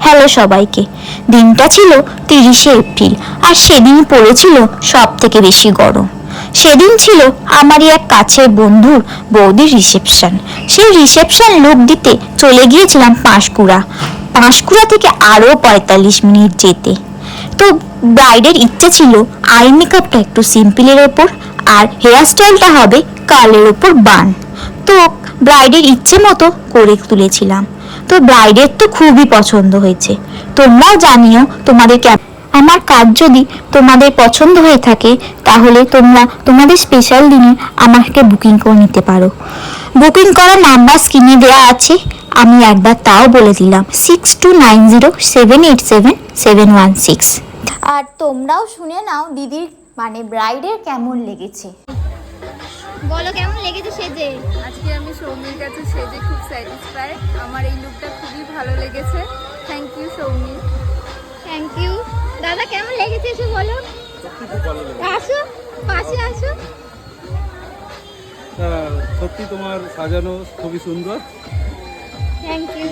Hello সবাইকে। দিনটা ছিল 30শে এপ্রিল, আর সেদিন পড়েছিল সব থেকে বেশি গরম। সেদিন ছিল আমারই এক কাছের বন্ধুর বৌদির রিসেপশন। সেই রিসেপশন লুক দিতে চলে গিয়েছিলাম পাঁশকুড়া। পাঁশকুড়া থেকে আরও 45 মিনিট যেতে। তো ব্রাইডের ইচ্ছে ছিল আই মেকআপটা একটু সিম্পলের ওপর, আর হেয়ার স্টাইলটা হবে কার্লের ওপর বান। তো ব্রাইডের ইচ্ছে মতো করে তুলেছিলাম। তো ব্রাইডের তো খুবই পছন্দ হয়েছে। তোমরাও জানিও তোমাদের আমার কাজ যদি তোমাদের পছন্দ হয়ে থাকে তাহলে তোমরা তোমাদের স্পেশাল দিনে আমাকে বুকিং করে নিতে পারো। বুকিং করার নাম্বার স্ক্রিনে দেওয়া আছে, আমি একবার তাও বলে দিলাম 6290787716। আর তোমরাও শুনে নাও দিদির মানে ব্রাইডের কেমন লেগেছে। বলো কেমন লেগেছে সেজে? আজকে আমি সৌমির কাছে সেজে খুব স্যাটিসফাই। আমার এই লুকটা খুবই ভালো লেগেছে। Thank you Soumi. Thank you. দাদা কেমন লেগেছে এসে বলো। আসো পাশে আসো। সত্যি তোমার সাজানো খুবই সুন্দর। Thank you.